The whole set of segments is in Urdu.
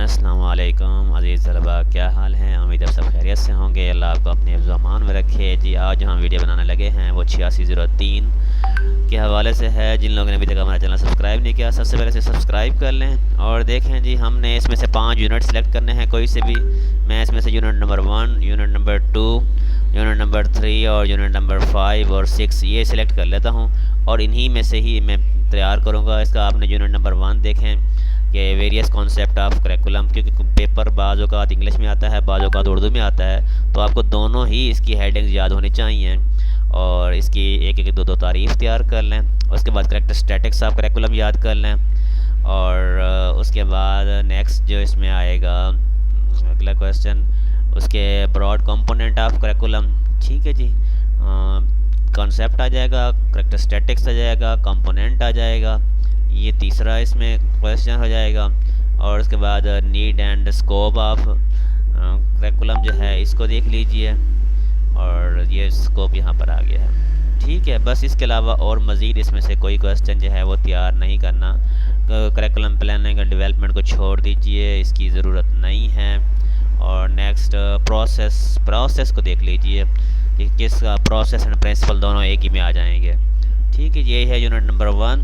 السلام علیکم عزیز طلباء، کیا حال ہیں؟ امید ہے سب خیریت سے ہوں گے۔ اللہ آپ کو اپنے حفظ و امان میں رکھے۔ جی آج ہم ویڈیو بنانے لگے ہیں وہ 8603 کے حوالے سے ہے۔ جن لوگوں نے ابھی تک ہمارا چینل سبسکرائب نہیں کیا، سب سے پہلے سے سبسکرائب کر لیں اور دیکھیں جی ہم نے اس میں سے 5 یونٹ سلیکٹ کرنے ہیں کوئی سے بھی۔ میں اس میں سے unit number 1، unit number 2، unit number 3 اور یونٹ نمبر 5 اور 6 یہ سلیکٹ کر لیتا ہوں اور انہی میں سے ہی میں تیار کروں گا اس کا۔ آپ نے یونٹ نمبر 1 دیکھیں کہ ویریس کانسیپٹ آف کریکولم، کیونکہ پیپر بعض اوقات انگلش میں آتا ہے، بعض اوقات اردو میں آتا ہے، تو آپ کو دونوں ہی اس کی ہیڈنگز یاد ہونی چاہیے اور اس کی ایک دو تعریف تیار کر لیں۔ اس کے بعد کریکٹرسٹیٹکس آف کریکولم یاد کر لیں اور اس کے بعد نیکسٹ جو اس میں آئے گا اگلا کویسچن، اس کے براڈ کمپوننٹ آف کریکولم، ٹھیک ہے جی۔ کانسیپٹ آ جائے گا، کریکٹرسٹیٹکس آ جائے گا، کمپوننٹ آ جائے گا، یہ تیسرا اس میں کویسچن ہو جائے گا۔ اور اس کے بعد need and scope of curriculum جو ہے اس کو دیکھ لیجئے اور یہ اسکوپ یہاں پر آ گیا ہے، ٹھیک ہے۔ بس اس کے علاوہ اور مزید اس میں سے کوئی کویسچن جو ہے وہ تیار نہیں کرنا۔ کریکولم پلاننگ اور ڈیولپمنٹ کو چھوڑ دیجئے، اس کی ضرورت نہیں ہے۔ اور نیکسٹ پروسیس کو دیکھ لیجئے کہ کس کا پروسیس اینڈ پرنسپل دونوں ایک ہی میں آ جائیں گے، ٹھیک ہے۔ یہ ہے یونٹ نمبر 1۔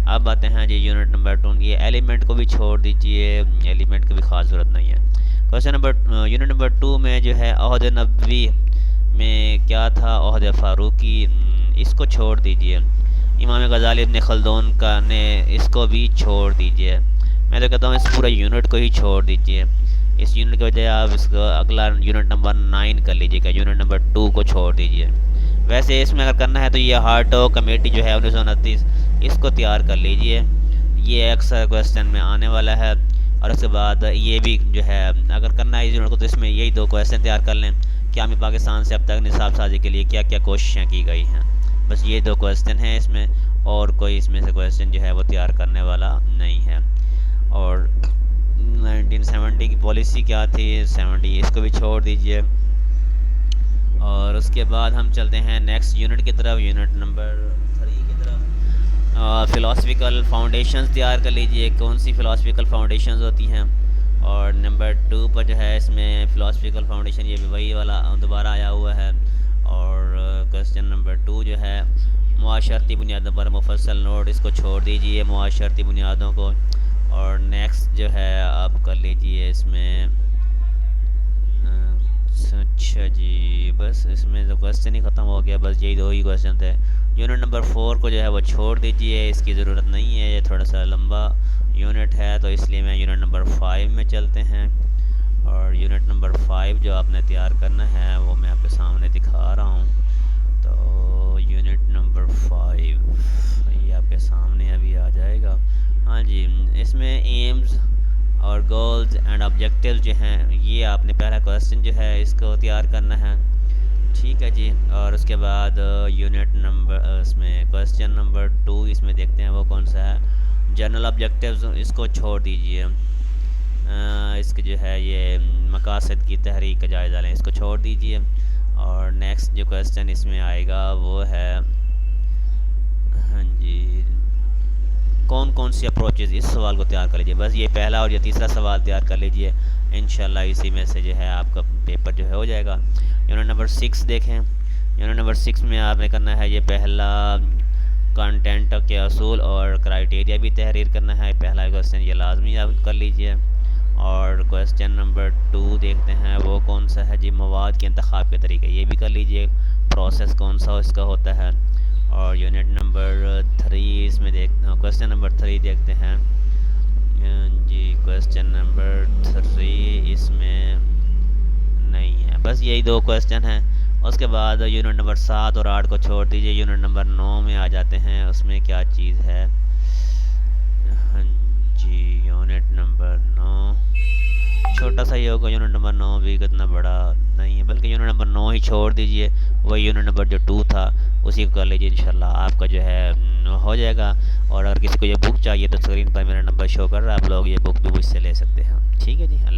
اب آتے ہیں جی یونٹ نمبر 2۔ یہ ایلیمنٹ کو بھی چھوڑ دیجئے، ایلیمنٹ کی بھی خاص ضرورت نہیں ہے۔ یونٹ نمبر 2 میں جو ہے عہد نبوی میں کیا تھا، عہد فاروقی، اس کو چھوڑ دیجئے۔ امام غزالی ابن خلدون کا نے اس کو بھی چھوڑ دیجئے۔ میں تو کہتا ہوں اس پورے یونٹ کو ہی چھوڑ دیجئے۔ اس یونٹ کی وجہ آپ اس کو اگلا یونٹ نمبر 9 کر لیجئے گا، یونٹ نمبر 2 کو چھوڑ دیجئے۔ ویسے اس میں اگر کرنا ہے تو یہ ہارٹو کمیٹی جو ہے 1929 اس کو تیار کر لیجئے، یہ اکثر کویسچن میں آنے والا ہے۔ اور اس کے بعد یہ بھی جو ہے اگر کرنا ہے اس یونٹ کو تو اس میں یہی 2 کویسچن تیار کر لیں کہ ہمیں پاکستان سے اب تک نصاب سازی کے لیے کیا کیا کوششیں کی گئی ہیں۔ بس یہ 2 کویسچن ہیں اس میں، اور کوئی اس میں سے کویسچن جو ہے وہ تیار کرنے والا نہیں ہے۔ اور 1970 کی پالیسی کیا تھی، 70 اس کو بھی چھوڑ دیجئے۔ اور اس کے بعد ہم چلتے ہیں نیکسٹ یونٹ کی طرف، یونٹ نمبر 3 کی طرف۔ فلاسفیکل فاؤنڈیشنز تیار کر لیجئے، کون سی فلاسفیکل فاؤنڈیشنز ہوتی ہیں۔ اور نمبر 2 پر جو ہے اس میں فلاسفیکل فاؤنڈیشن یہ بھی وہی والا دوبارہ آیا ہوا ہے۔ اور کویسچن نمبر 2 جو ہے معاشرتی بنیادوں پر مفصل نوٹ، اس کو چھوڑ دیجئے معاشرتی بنیادوں کو۔ اور نیکسٹ جو ہے آپ کر لیجئے اس میں اچھا جی، بس اس میں تو کویسچن ہی ختم ہو گیا، بس یہی 2 ہی کویسچن تھے۔ یونٹ نمبر 4 کو جو ہے وہ چھوڑ دیجئے، اس کی ضرورت نہیں ہے، یہ تھوڑا سا لمبا یونٹ ہے تو اس لیے میں یونٹ نمبر 5 میں چلتے ہیں۔ اور یونٹ نمبر 5 جو آپ نے تیار کرنا ہے وہ میں آپ کے سامنے دکھا رہا ہوں۔ تو یونٹ نمبر 5 یہ آپ کے سامنے ابھی آ جائے گا۔ ہاں جی، اس میں ایمز اور گولز اینڈ آبجیکٹیوز جو ہیں یہ آپ نے پہلا کویسچن جو ہے اس کو تیار کرنا ہے، ٹھیک ہے جی۔ اور اس کے بعد یونٹ نمبر اس میں کویسچن نمبر 2 اس میں دیکھتے ہیں وہ کون سا ہے، جنرل آبجیکٹیوز، اس کو چھوڑ دیجئے۔ اس کے جو ہے یہ مقاصد کی تحریک کا جائزہ لیں، اس کو چھوڑ دیجئے۔ اور نیکسٹ جو کویسچن اس میں آئے گا وہ ہے ہاں جی کون کون سی اپروچز، اس سوال کو تیار کر لیجئے۔ بس یہ پہلا اور یہ تیسرا سوال تیار کر لیجئے، انشاءاللہ اسی میں سے جو ہے آپ کا پیپر جو ہے ہو جائے گا۔ یونٹ نمبر 6 دیکھیں، یونٹ نمبر 6 میں آپ نے کرنا ہے یہ پہلا کنٹینٹ کے اصول اور کرائیٹیریا بھی تحریر کرنا ہے، پہلا کویسچن یہ لازمی آپ کر لیجئے۔ اور کویسچن نمبر 2 دیکھتے ہیں وہ کون سا ہے جی، مواد کے انتخاب کے طریقے، یہ بھی کر لیجئے، پروسیس کون سا اس کا ہوتا ہے۔ اور یونٹ نمبر 3 اس میں کویسچن نمبر 3 دیکھتے ہیں جی، کویسچن نمبر 3 اس میں نہیں ہے، بس یہی 2 کویسچن ہیں۔ اس کے بعد یونٹ نمبر 7 اور 8 کو چھوڑ دیجئے، یونٹ نمبر 9 میں آ جاتے ہیں، اس میں کیا چیز ہے ہاں جی، یونٹ نمبر 9 چھوٹا سا ہی ہوگا، یونٹ نمبر 9 بھی اتنا بڑا نہیں ہے، بلکہ یونٹ نمبر 9 ہی چھوڑ دیجئے، وہی یونٹ نمبر جو 2 تھا اسی کو کر لیجئے، انشاءاللہ آپ کا جو ہے ہو جائے گا۔ اور اگر کسی کو یہ بک چاہیے تو اسکرین پر میرا نمبر شو کر رہا ہے، آپ لوگ یہ بک بھی مجھ سے لے سکتے ہیں، ٹھیک ہے جی۔ اللہ